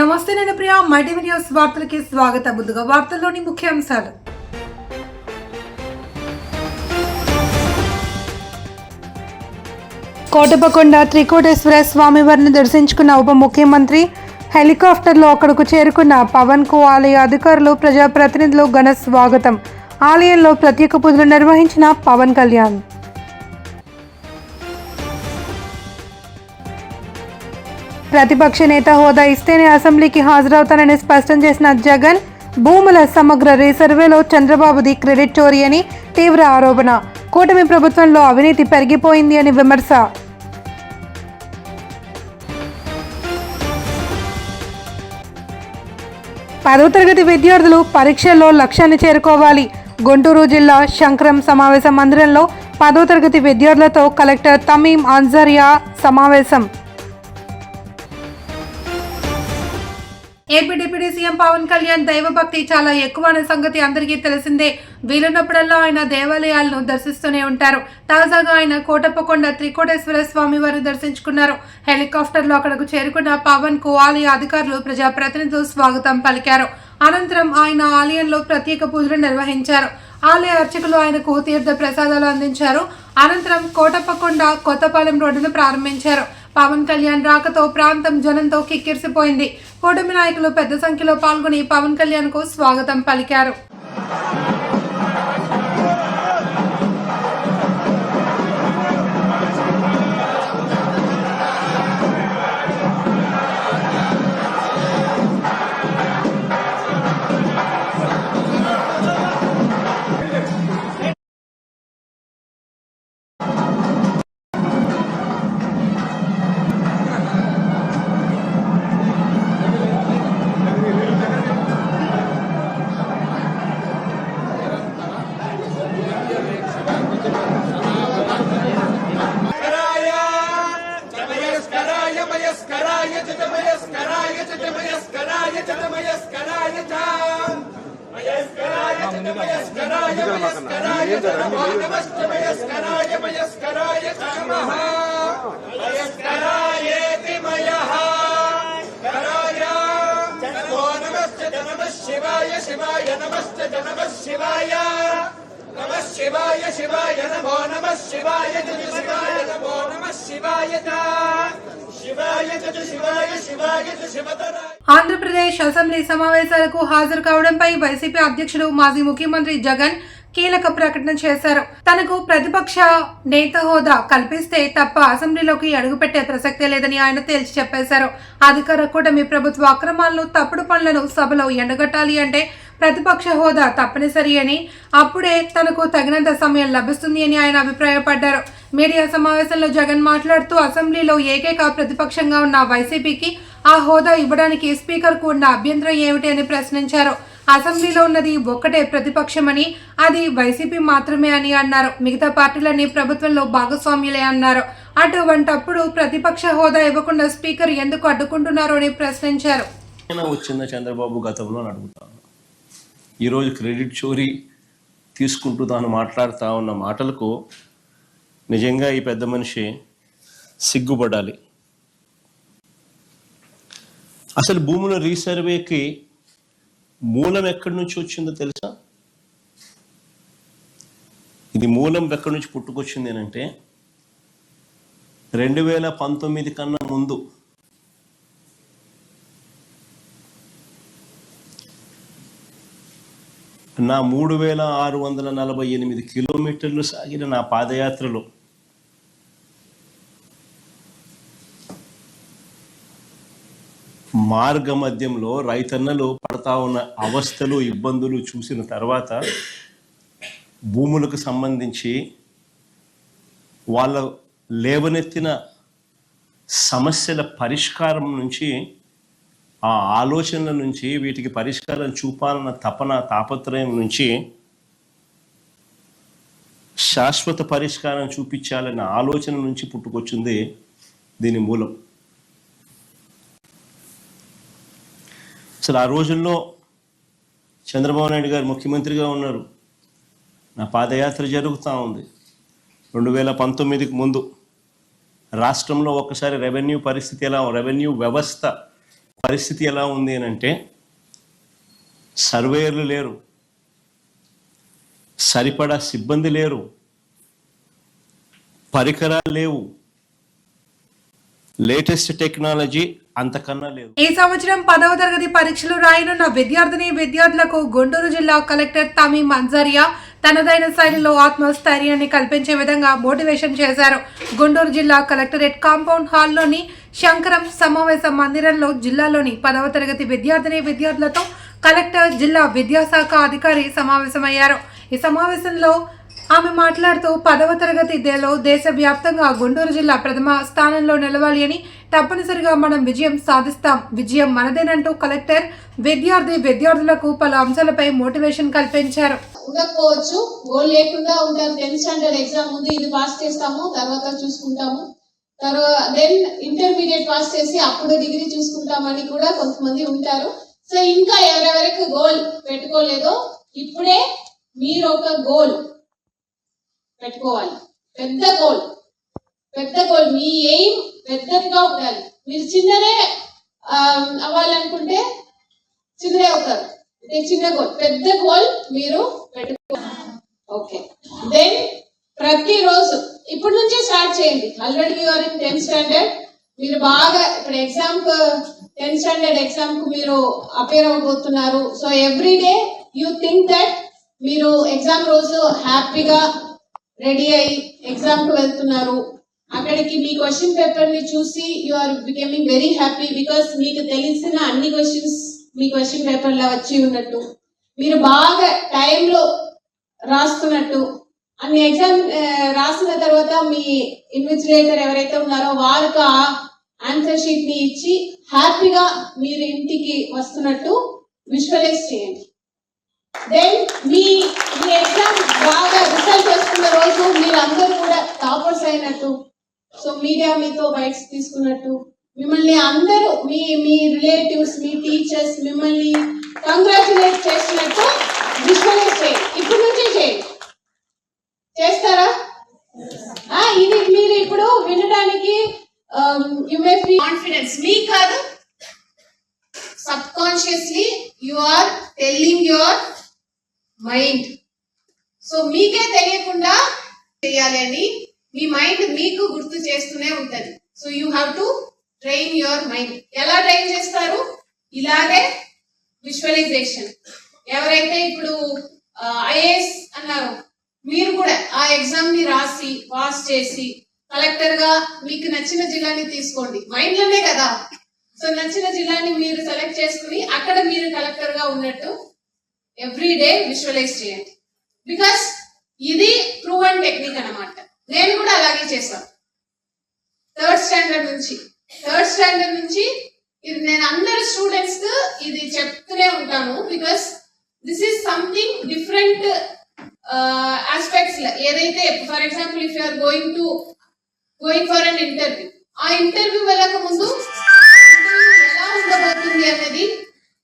నమస్తే, నేను Priya. My TV news వార్తలకి స్వాగతం. ముందుగా వార్తల్లోని ముఖ్యాంశాలు. కోటపకొండ త్రికోటేశ్వర స్వామివారిని దర్శించుకున్న ఉప ముఖ్యమంత్రి. హెలికాప్టర్లో అక్కడకు చేరుకున్న పవన్ కు ఆలయ అధికారులు, ప్రజాప్రతినిధులు ఘన స్వాగతం. ఆలయంలో ప్రత్యేక పూజలు నిర్వహించిన పవన్ కళ్యాణ్. ప్రతిపక్ష నేత హోదా ఇస్తేనే అసెంబ్లీకి హాజరవుతానని స్పష్టం చేసిన జగన్. భూముల సమగ్ర రీసర్వేలో చంద్రబాబుది క్రెడిట్ చోరీ అని తీవ్ర ఆరోపణ. కూటమి ప్రభుత్వంలో అవినీతి పెరిగిపోయింది అని విమర్శ. పదవ తరగతి విద్యార్థులు పరీక్షల్లో లక్ష్యాన్ని చేరుకోవాలి. గుంటూరు జిల్లా శంకరం సమావేశ మందిరంలో 10వ తరగతి విద్యార్థులతో కలెక్టర్ తమీం అన్సారియా సమావేశం. AP deputy CM Pawan Kalyan దైవభక్తి చాలా ఎక్కువ అనే సంగతి అందరికీ తెలిసిందే. వీలున్నప్పుడల్లా ఆయన దేవాలయాలను దర్శిస్తూనే ఉంటారు. తాజాగా ఆయన కోటప్పకొండ త్రికోటేశ్వర స్వామి వారిని దర్శించుకున్నారు. హెలికాప్టర్లో అక్కడకు చేరుకున్న పవన్ కు ఆలయ అధికారులు, ప్రజాప్రతినిధులు స్వాగతం పలికారు. అనంతరం ఆయన ఆలయంలో ప్రత్యేక పూజలు నిర్వహించారు. ఆలయ అర్చకులు ఆయనకు తీర్థ ప్రసాదాలు అందించారు. అనంతరం కోటప్పకొండ కొత్తపాలెం రోడ్డును ప్రారంభించారు. పవన్ కళ్యాణ్ రాకతో ప్రాంతం జనంతో కిక్కిరిసిపోయింది. కూటమి నాయకులు పెద్ద సంఖ్యలో పాల్గొని పవన్ కళ్యాణ్ కు స్వాగతం పలికారు. శివాయ శివాయ నమస్తే నమః శివాయ నమః శివాయ శివాయ నమో నమః శివాయ శివాయ నమో నమః శివాయ శివాయ శివాయ శివాయ శివతర. ఆంధ్రప్రదేశ్ అసెంబ్లీ సమావేశాలకు హాజరు కావడంపై వైసీపీ అధ్యక్షుడు, మాజీ ముఖ్యమంత్రి జగన్ కీలక ప్రకటన చేశారు. తనకు ప్రతిపక్ష నేత హోదా కల్పిస్తే తప్ప అసెంబ్లీలోకి అడుగుపెట్టే ప్రసక్తే లేదని ఆయన తేల్చి చెప్పేశారు. అధికార కూటమి ప్రభుత్వ అక్రమాలను, తప్పుడు పనులను సభలో ఎండగట్టాలి అంటే ప్రతిపక్ష హోదా తప్పనిసరి అని, అప్పుడే తనకు తగినంత సమయం లభిస్తుంది అని ఆయన అభిప్రాయపడ్డారు. మీడియా సమావేశంలో జగన్ మాట్లాడుతూ అసెంబ్లీలో ఏకైక ప్రతిపక్షంగా ఉన్న వైసీపీకి ఆ హోదా ఇవ్వడానికి స్పీకర్కు ఉన్న అభ్యంతరం ఏమిటి అని ప్రశ్నించారు. అసెంబ్లీలో ఉన్నది ఒక్కటే ప్రతిపక్షమని, అది వైసీపీ మాత్రమే అని అన్నారు. మిగతా పార్టీలన్నీ ప్రభుత్వంలో భాగస్వామ్యులే అన్నారు. అటువంటప్పుడు ప్రతిపక్ష హోదా ఇవ్వకుండా స్పీకర్ ఎందుకు అడ్డుకుంటున్నారు అని ప్రశ్నించారు. వచ్చిందా చంద్రబాబు గతంలో అడుగుతాను. ఈరోజు క్రెడిట్ చోరీ తీసుకుంటూ తాను మాట్లాడుతూ ఉన్న మాటలకు నిజంగా ఈ పెద్ద మనిషి సిగ్గుపడాలి. అసలు భూముల రీసర్వేకి మూలం ఎక్కడి నుంచి వచ్చిందో తెలుసా? ఇది మూలం ఎక్కడి నుంచి పుట్టుకొచ్చింది అంటే 2019 కన్నా ముందు నా 3648 కిలోమీటర్లు సాగిన నా పాదయాత్రలో మార్గ మధ్యంలో రైతన్నలు పడతా ఉన్న అవస్థలు, ఇబ్బందులు చూసిన తర్వాత భూములకు సంబంధించి వాళ్ళ లేవనెత్తిన సమస్యల పరిష్కారం నుంచి, ఆ ఆలోచనల నుంచి, వీటికి పరిష్కారం చూపాలన్న తపన, తాపత్రయం నుంచి శాశ్వత పరిష్కారం చూపించాలన్న ఆలోచన నుంచి పుట్టుకొచ్చింది దీని మూలం. అసలు ఆ రోజుల్లో చంద్రబాబు నాయుడు గారు ముఖ్యమంత్రిగా ఉన్నారు. నా పాదయాత్ర జరుగుతూ ఉంది. 2019కి ముందు రాష్ట్రంలో ఒక్కసారి రెవెన్యూ పరిస్థితి ఎలా, రెవెన్యూ వ్యవస్థ పరిస్థితి ఎలా ఉంది అని అంటే సర్వేయర్లు లేరు, సరిపడా సిబ్బంది లేరు, పరికరాలు లేవు, లేటెస్ట్ టెక్నాలజీ అంతకన్నా లేదు. ఈ సంవత్సరం 10వ తరగతి పరీక్షలు రాయనున్న విద్యార్థులకు గుంటూరు జిల్లా కలెక్టర్ తమీం అన్సారియా తనదైన శైలిలో ఆత్మస్థైర్యాన్ని కల్పించే విధంగా మోటివేషన్ చేశారు. గుంటూరు జిల్లా కలెక్టరేట్ కాంపౌండ్ హాల్లోని శంకరం సమావేశ మందిరంలో జిల్లాలోని 10వ తరగతి విద్యార్థులతో కలెక్టర్, జిల్లా విద్యాశాఖ అధికారి సమావేశమయ్యారు. ఈ సమావేశంలో ఆమె మాట్లాడుతూ 10వ తరగతిలో దేశవ్యాప్తంగా గుంటూరు జిల్లా ప్రథమ స్థానంలో నిలవాలి అని, తప్పనిసరిగా మనం విజయం సాధిస్తాం, విజయం మనదేనంటూ కలెక్టర్ విద్యార్థులకు పలు అంశాలపై మోటివేషన్ కల్పించారు. ఉండకపోవచ్చు, గోల్ లేకుండా ఉంటారు. 10th స్టాండర్డ్ ఎగ్జామ్ ముందు ఇది పాస్ చేస్తాము, తర్వాత చూసుకుంటాము, తర్వాత దెన్ ఇంటర్మీడియట్ పాస్ చేసి అప్పుడు డిగ్రీ చూసుకుంటామని కూడా కొంతమంది ఉంటారు. సో ఇంకా ఎవరెవరికి గోల్ పెట్టుకోలేదో ఇప్పుడే మీరు ఒక గోల్ పెట్టుకోవాలి. పెద్ద గోల్, మీ ఎయిమ్ పెద్దగా ఉండాలి. మీరు చిన్నదే అవ్వాలనుకుంటే చిన్నదే అవుతారు. చిన్న గోల్, పెద్ద గోల్ మీరు పెట్టుకోవాలి. ఓకే, దెన్ ప్రతిరోజు ఇప్పటి నుంచే స్టార్ట్ చేయండి. Already you're in 10th standard. మీరు బాగా ఇప్పుడు ఎగ్జామ్ 10th స్టాండర్డ్ ఎగ్జామ్ కు మీరు అపేర్ అవ్వబోతున్నారు. So every day you think that మీరు ఎగ్జామ్ రోజు హ్యాపీగా రెడీ అయ్యి ఎగ్జామ్ కు వెళ్తున్నారు. అక్కడికి మీ క్వశ్చన్ పేపర్ ని చూసి you are becoming very happy, because మీకు తెలిసిన అన్ని క్వశ్చన్స్ మీ క్వశ్చన్ పేపర్ లో వచ్చి ఉన్నట్టు, మీరు బాగా టైంలో రాస్తున్నట్టు, అన్ని ఎగ్జామ్ రాసిన తర్వాత మీ ఇన్విజిలేటర్ ఎవరైతే ఉన్నారో వారికి ఆన్సర్ షీట్ ని ఇచ్చి హ్యాపీగా మీరు ఇంటికి వస్తున్నట్టు విజువలైజ్ చేయండి. దెన్ మీ ఎగ్జామ్ బాగా రిజల్ట్ వస్తున్న రోజు మీరు అందరూ కూడా టాపర్స్ అయినట్టు, సో మీడియా మీతో బైట్స్ తీసుకున్నట్టు, మిమ్మల్ని అందరూ మీ రిలేటివ్స్, మీ టీచర్స్ మిమ్మల్ని కంగ్రాచులేట్ చేసినట్టు విజువలైజ్ చేయండి. ఇప్పటి నుంచే చేయండి. చేస్తారా? ఇది మీరు ఇప్పుడు వినడానికి యు మే ఫీల్ కాన్ఫిడెన్స్. మీ కాదు, subconsciously you are telling your mind. So మీకే తెలియకుండా చేయాలి అని మీ మైండ్ మీకు గుర్తు చేస్తూనే ఉంటది. So you have to train your mind. ఎలా ట్రైన్ చేస్తారు? ఇలాగే విజువలైజేషన్. ఎవరైతే ఇప్పుడు ఐఏఎస్ అన్నారు, మీరు కూడా ఆ ఎగ్జామ్ ని రాసి పాస్ చేసి కలెక్టర్ గా మీకు నచ్చిన జిల్లాని తీసుకోండి. మైండ్ లోనే కదా. సో నచ్చిన జిల్లాని మీరు సెలెక్ట్ చేసుకుని అక్కడ మీరు కలెక్టర్ గా ఉన్నట్టు ఎవ్రీ డే విజువలైజ్ చేయండి. బికాస్ ఇది ప్రూవన్ టెక్నిక్ అన్నమాట. నేను కూడా అలాగే చేశాను. థర్డ్ స్టాండర్డ్ నుంచి ఇది నేను అందరి స్టూడెంట్స్ ఇది చెప్తూనే ఉంటాను. Because this is something different aspects. ఏదైతే for example if you are going for an interview, ఆ ఇంటర్వ్యూ వెళ్ళక ముందు ఎలా ఉండబోతుంది అన్నది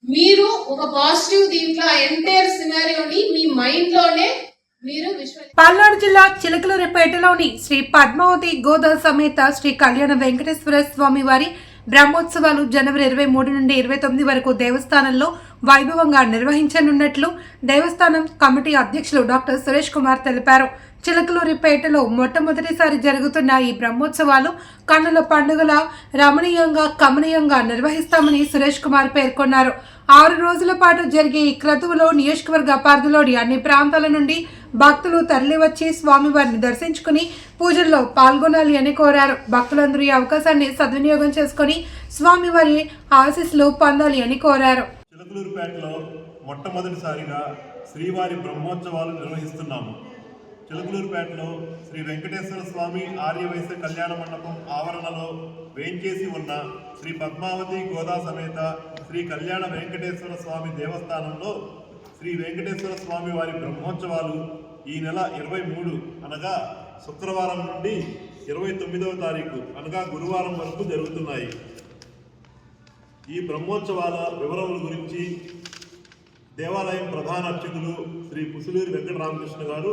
మీరు ఒక పాజిటివ్ దీంట్లో ఎంటైర్ సినారియోని మీ మైండ్ లోనే మీరు పల్నాడు జిల్లా చిలకలూరిపేటలోని శ్రీ పద్మావతి గోదా సమేత శ్రీ కళ్యాణ వెంకటేశ్వర స్వామి వారి బ్రహ్మోత్సవాలు జనవరి 23 నుండి 29 వరకు దేవస్థానంలో వైభవంగా నిర్వహించనున్నట్లు దేవస్థానం కమిటీ అధ్యక్షులు డాక్టర్ సురేష్ కుమార్ తెలిపారు. చిలకలూరిపేటలో మొట్టమొదటిసారి జరుగుతున్న ఈ బ్రహ్మోత్సవాలు కన్నుల పండుగల కమనీయంగా నిర్వహిస్తామని సురేష్ కుమార్ పేర్కొన్నారు. 6 రోజుల పాటు జరిగే ఈ క్రతువులో నియోజకవర్గ పరిధిలోని అన్ని ప్రాంతాల నుండి భక్తులు తరలివచ్చి స్వామివారిని దర్శించుకుని పూజల్లో పాల్గొనాలి అని కోరారు. భక్తులందరూ ఈ అవకాశాన్ని సద్వినియోగం చేసుకుని స్వామివారి ఆశీస్సులు పొందాలి అని కోరారు. చిలకలూరుపేటలో మొట్టమొదటిసారిగా శ్రీవారి బ్రహ్మోత్సవాలు నిర్వహిస్తున్నాము. చిలకలూరుపేటలో శ్రీ వెంకటేశ్వర స్వామి ఆర్యవైశ్య కళ్యాణ మండపం ఆవరణలో వేంచేసి ఉన్న శ్రీ పద్మావతి గోదా సమేత శ్రీ కళ్యాణ వెంకటేశ్వర స్వామి దేవస్థానంలో శ్రీ వెంకటేశ్వర స్వామి వారి బ్రహ్మోత్సవాలు ఈ నెల 23 అనగా శుక్రవారం నుండి 29వ తారీఖు అనగా గురువారం వరకు జరుగుతున్నాయి. ఈ బ్రహ్మోత్సవాల వివరముల గురించి దేవాలయం ప్రధాన అర్చకులు శ్రీ పుసులూరి వెంకటరామకృష్ణ గారు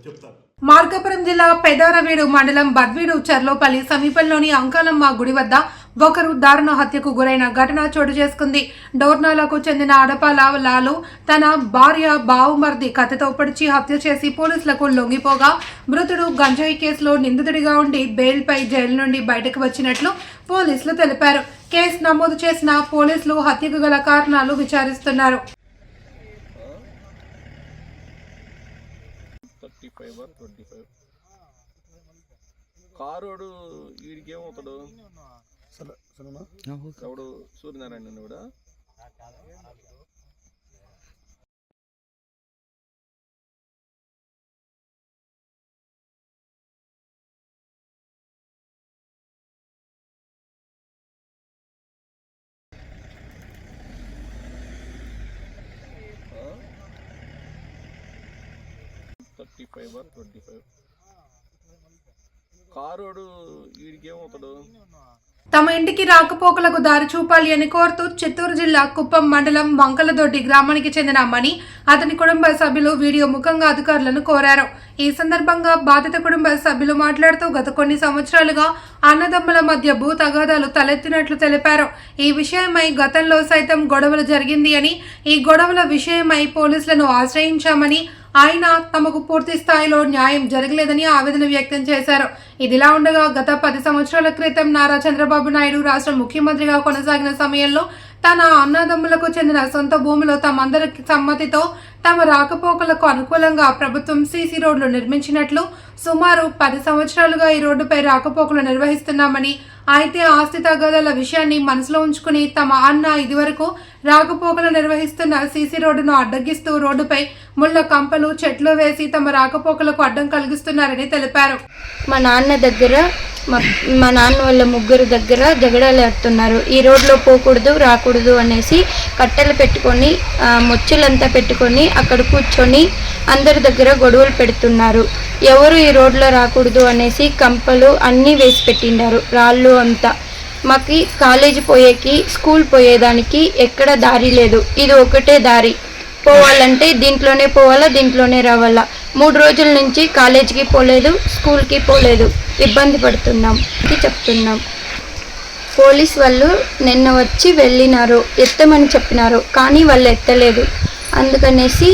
చెప్తారు. మార్కాపురం జిల్లా పెదారవీడు మండలం బద్వీడు చర్లోపల్లి సమీపంలోని అంకాలమ్మ గుడి వద్ద ఒకరు దారుణ హత్యకు గురైన ఘటన చోటు చేసుకుంది. డోర్నాలకు చెందిన అడపాల లాలు తన భార్య బావుమర్ది కత్తితో పొడిచి హత్య చేసి పోలీసులకు లొంగిపోగా మృతుడు గంజాయి కేసులో నిందితుడిగా ఉండి బెయిల్పై జైలు నుండి బయటకు వచ్చినట్లు పోలీసులు తెలిపారు. కేసు నమోదు చేసిన పోలీసులు హత్యకు గల కారణాలు విచారిస్తున్నారు. 35 కారోడు వీడికి ఏమవుతాడు ఎవడు సూర్యనారాయణ కూడా కారోడు వీడికి ఏమవుతాడు తమ ఇంటికి రాకపోకలకు దారి చూపాలి అని కోరుతూ చిత్తూరు జిల్లా కుప్పం మండలం వంకలదొడ్డి గ్రామానికి చెందిన మణి అతని కుటుంబ సభ్యులు వీడియో ముఖంగా అధికారులను కోరారు. ఈ సందర్భంగా బాధిత కుటుంబ సభ్యులు మాట్లాడుతూ గత కొన్ని సంవత్సరాలుగా అన్నదమ్ముల మధ్య భూ తగాదాలు తలెత్తినట్లు తెలిపారు. ఈ విషయమై గతంలో సైతం గొడవలు జరిగింది అని, ఈ గొడవల విషయమై పోలీసులను ఆశ్రయించామని, ఆయన తమకు పూర్తి స్థాయిలో న్యాయం జరగలేదని ఆవేదన వ్యక్తం చేశారు. ఇదిలా ఉండగా గత 10 సంవత్సరాల క్రితం నారా చంద్రబాబు నాయుడు రాష్ట్ర ముఖ్యమంత్రిగా కొనసాగిన సమయంలో తన అన్నదమ్ములకు చెందిన సొంత భూమిలో తమందరి సమ్మతితో తమ రాకపోకలకు అనుకూలంగా ప్రభుత్వం సీసీ రోడ్లు నిర్మించినట్లు, సుమారు 10 సంవత్సరాలుగా ఈ రోడ్డుపై రాకపోకలు నిర్వహిస్తున్నామని, అయితే ఆస్తి తగాదాల విషయాన్ని మనసులో ఉంచుకుని తమ అన్న ఇదివరకు రాకపోకలు నిర్వహిస్తున్న సీసీ రోడ్డును అడ్డగిస్తూ రోడ్డుపై ముళ్ళ కంపలు, చెట్లు వేసి తమ రాకపోకలకు అడ్డం కలిగిస్తున్నారని తెలిపారు. మా నాన్న దగ్గర మా నాన్న వాళ్ళ ముగ్గురు దగ్గర జగడాలాడుతున్నారు. ఈ రోడ్లో పోకూడదు, రాకూడదు అనేసి కట్టెలు పెట్టుకొని మొచ్చులంతా పెట్టుకొని అక్కడ కూర్చొని అందరి దగ్గర గొడవలు పెడుతున్నారు. ఎవరు ఈ రోడ్లో రాకూడదు అనేసి కంపలు అన్నీ వేసి పెట్టిండారు, రాళ్ళు అంతా. మాకు కాలేజీ పోయేకి, స్కూల్ పోయేదానికి ఎక్కడ దారి లేదు. ఇది ఒకటే దారి. పోవాలంటే దీంట్లోనే పోవాలా, దీంట్లోనే రావాలా. 3 రోజుల నుంచి కాలేజీకి పోలేదు, స్కూల్కి పోలేదు, ఇబ్బంది పడుతున్నాం చెప్తున్నాం. పోలీస్ వాళ్ళు నిన్న వచ్చి వెళ్ళినారు, ఎత్తమని చెప్పినారు, కానీ వాళ్ళు ఎత్తలేదు. అందుకనేసి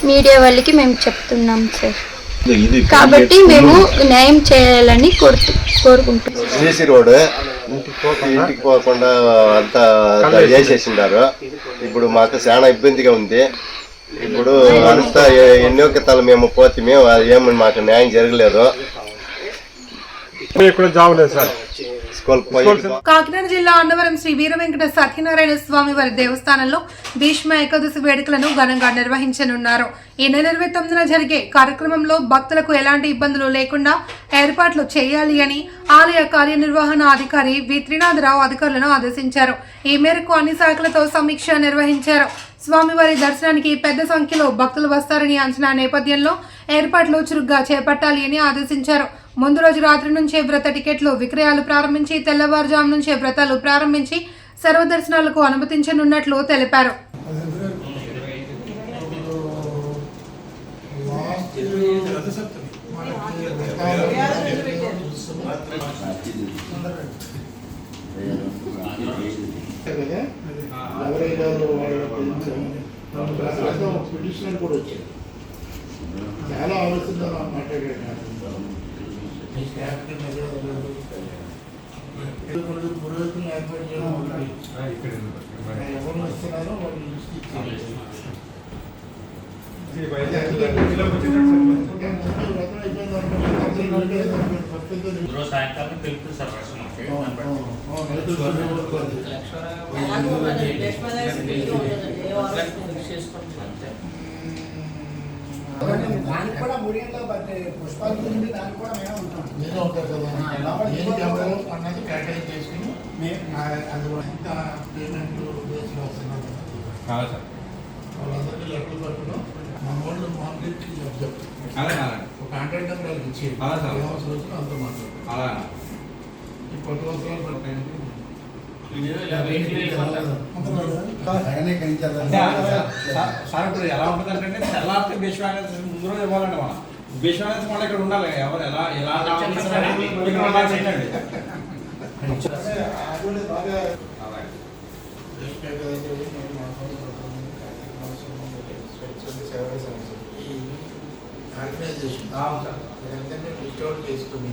మీడియా వాళ్ళకి మేము చెప్తున్నాం సార్. కాబట్టి మేము న్యాయం చేయాలని కోరుకుంటున్నాం. సీసీ రోడ్ ఇంటికి పోకుండా అంతా చేసేసిండారు. ఇప్పుడు మాకు చాలా ఇబ్బందిగా ఉంది. ఇప్పుడు అంతా ఎన్నో కితాలు మేము పోతే ఏమని మాకు న్యాయం జరగలేదు. కాకినాడ జిల్లా అన్నవరం శ్రీ వీర వెంకట సత్యనారాయణ స్వామి వారి దేవస్థానంలో భీష్మ ఏకాదశి వేడుకలను ఘనంగా నిర్వహించనున్నారు. ఈ నెల 29న జరిగే కార్యక్రమంలో భక్తులకు ఎలాంటి ఇబ్బందులు లేకుండా ఏర్పాట్లు చేయాలి అని ఆలయ కార్యనిర్వహణ అధికారి వి త్రినాథరావు అధికారులను ఆదేశించారు. ఈ మేరకు అన్ని శాఖలతో సమీక్ష నిర్వహించారు. స్వామివారి దర్శనానికి పెద్ద సంఖ్యలో భక్తులు వస్తారని అంచనా నేపథ్యంలో ఏర్పాట్లు చురుగ్గా చేపట్టాలి అని ఆదేశించారు. ముందు రోజు రాత్రి నుంచే వ్రత టికెట్లు విక్రయాలు ప్రారంభించి తెల్లవారుజాము నుంచే వ్రతాలు ప్రారంభించి సర్వదర్శనాలకు అనుమతించనున్నట్లు తెలిపారు. పిటిషన్ కూడా వచ్చాయి. చాలా ఆలోచనతో మాట్లాడారు. పురోహితులు ఏర్పాటు చేయడం ఎవరు వస్తున్నారో వాళ్ళు దానికి కూడా ముడిలో పుష్పాలు దానికి కూడా మేము ఉంటాం. నేను ఉంటాను కదా, అన్నది కేటాయించి చేసుకుని అందులో ఎంత పేమెంట్ బేస్లో వస్తున్నాం వాళ్ళందరికీ లెక్కలు పెట్టడం. మా వాళ్ళు మార్కెట్కి చెప్తాం. ఒక కాంట్రాక్ట్ నెంబర్ ఇచ్చి రోజులు అంతా మాట్లాడతాం. ఈ 10 సంవత్సరాలు పడతాయండి. సార్ ఇప్పుడు ఎలా ఉంటుందంటే తెల్లారితే విశ్వాసం ముందు రోజు ఇవ్వాలండి. మనం విశ్వాసం మళ్ళీ ఇక్కడ ఉండాలి. ఎవరు ఎలా ఆర్గనైజేషన్ మీరందరినీ రిస్టోర్ చేసుకుని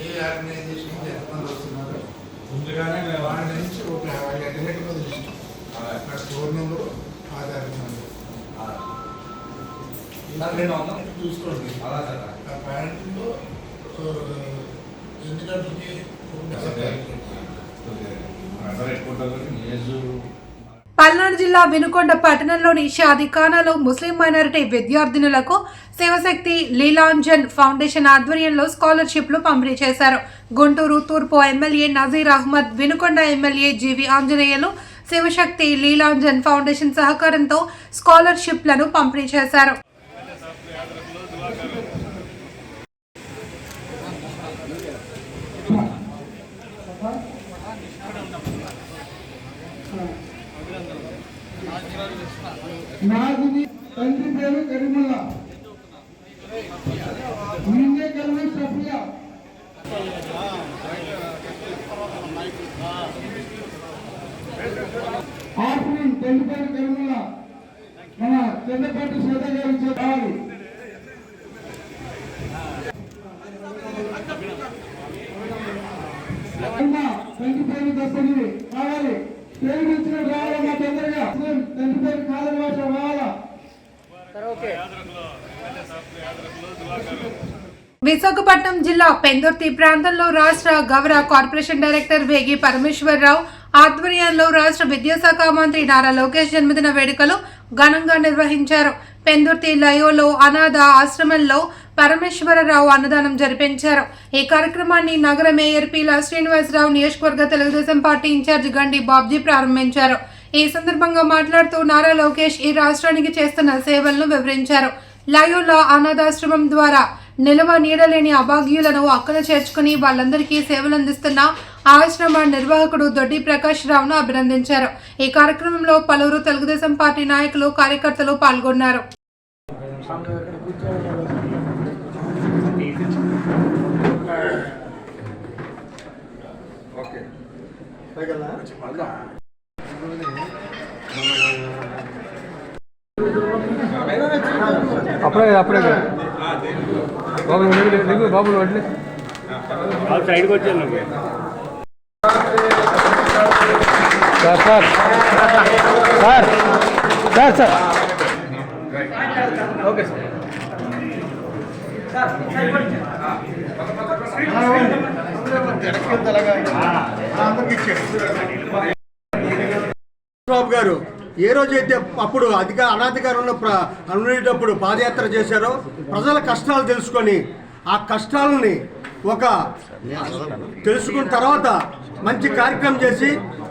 ఏ ఆర్గనైజేషన్ ఎంతమంది వస్తున్నారో ముందుగానే వాళ్ళ నుంచి ఒక 50 మీద list phone number Aadhaar number చూసుకోండి. ఆ ప్యారెంట్లో ఎన్ని గంటలకి పల్నాడు జిల్లా వినుకొండ పట్టణంలోని షాదీఖానాలో ముస్లిం మైనారిటీ విద్యార్థినులకు శివశక్తి లీలాంజన్ ఫౌండేషన్ ఆధ్వర్యంలో స్కాలర్షిప్లు పంపిణీ చేశారు. గుంటూరు తూర్పు ఎమ్మెల్యే నజీర్ అహ్మద్, వినుకొండ ఎమ్మెల్యే జీవి ఆంజనేయులు శివశక్తి లీలాంజన్ ఫౌండేషన్ సహకారంతో స్కాలర్షిప్లను పంపిణీ చేశారు. నాది తండ్రి పేరు కరీముల్లా, నిన్నే కరీము సఫియా. ఆఫ్రిన్ తండ్రి పేరు కరీముల్లా, మన చెన్నపాటి శ్వేత గారు చెప్పాలి. తండ్రి పేరు దస్తగిరి కావాలి, పేరు ఇచ్చిన రావాలమ్మా తొందరగా. తండ్రి పేరు కాదని భాష రావాలా. విశాఖపట్నం జిల్లా పెందుర్తి ప్రాంతంలో రాష్ట్ర గౌరవ కార్పొరేషన్ డైరెక్టర్ వేగి పరమేశ్వరరావు ఆధ్వర్యంలో రాష్ట్ర విద్యాశాఖ మంత్రి నారా లోకేష్ జన్మదిన వేడుకలు ఘనంగా నిర్వహించారు. పెందుర్తి లయోలో అనాథ ఆశ్రమంలో పరమేశ్వరరావు అన్నదానం జరిపించారు. ఈ కార్యక్రమాన్ని నగర మేయర్ పీలా శ్రీనివాసరావు, నియోజకవర్గ తెలుగుదేశం పార్టీ ఇన్ఛార్జ్ గండి బాబ్జీ ప్రారంభించారు. ఈ సందర్భంగా మాట్లాడుతూ నారా లోకేష్ ఈ రాష్ట్రానికి చేస్తున్న సేవలను వివరించారు. లయోలా అనాథాశ్రమం ద్వారా నిలవ నీడలేని అభాగ్యులను అక్కన చేర్చుకుని వాళ్ళందరికీ సేవలందిస్తున్న ఆశ్రమ నిర్వాహకుడు దొడ్డి ప్రకాష్ రావును అభినందించారు. ఈ కార్యక్రమంలో పలువురు తెలుగుదేశం పార్టీ నాయకులు, కార్యకర్తలు పాల్గొన్నారు. అప్పుడే బాబు వడ్లే సైడ్కి వచ్చాను. Sir sir sir sir sir okay sir. Babu గారు ఏ రోజైతే అప్పుడు అనాధికారంలో ఉండేటప్పుడు పాదయాత్ర చేశారో ప్రజల కష్టాలు తెలుసుకొని ఆ కష్టాలని తెలుసుకున్న తర్వాత మంచి కార్యక్రమం చేసి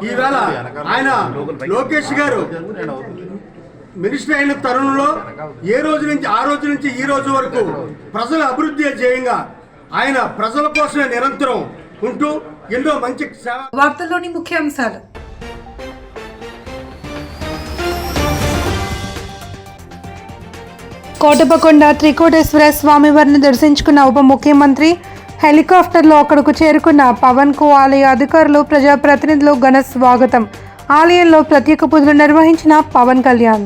ఈవేళ ఆయన లోకేష్ గారు మినిస్టర్ అయిన తరుణంలో ఆ రోజు నుంచి ఈ రోజు వరకు ప్రజల అభివృద్ధి ధ్యేయంగా ఆయన ప్రజల కోసమే నిరంతరం ఉంటూ ఎన్నో మంచి సేవ. వార్తల్లోని ముఖ్యాంశాలు. కోటపకొండ త్రికోటేశ్వర స్వామివారిని దర్శించుకున్న ఉప ముఖ్యమంత్రి. హెలికాప్టర్లో అక్కడకు చేరుకున్న పవన్ కు ఆలయ అధికారులు, ప్రజాప్రతినిధులు ఘన స్వాగతం. ఆలయంలో ప్రత్యేక పూజలు నిర్వహించిన పవన్ కళ్యాణ్.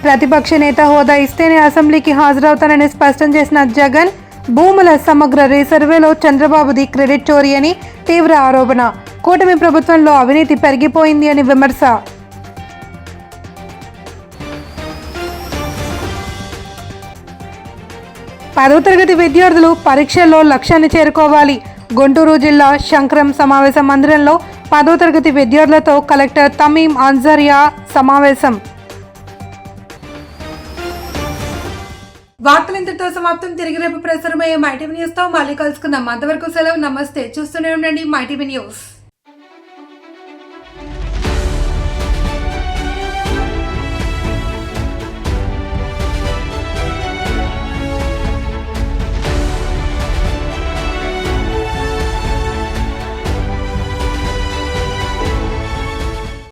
ప్రతిపక్ష నేత హోదా ఇస్తేనే అసెంబ్లీకి హాజరవుతానని స్పష్టం చేసిన జగన్. భూముల సమగ్ర రీసర్వేలో చంద్రబాబుది క్రెడిట్ చోరీ అని తీవ్ర ఆరోపణ. కూటమి ప్రభుత్వంలో అవినీతి పెరిగిపోయింది అని విమర్శ. పదో తరగతి విద్యార్థులు పరీక్షల్లో లక్ష్యాన్ని చేరుకోవాలి. గుంటూరు జిల్లా శంకరం సమావేశ మందిరంలో 10వ తరగతి విద్యార్థులతో కలెక్టర్ తమీం అన్సారియా సమావేశం. వార్తలు ఇంతటితో సమాప్తం. తిరిగి రేపు ప్రసారమయ్యే మైటీవీ న్యూస్తో మళ్ళీ కలుసుకుందాం. అంతవరకు సెలవు. నమస్తే. చూస్తూనే ఉండండి మైటీవీ న్యూస్.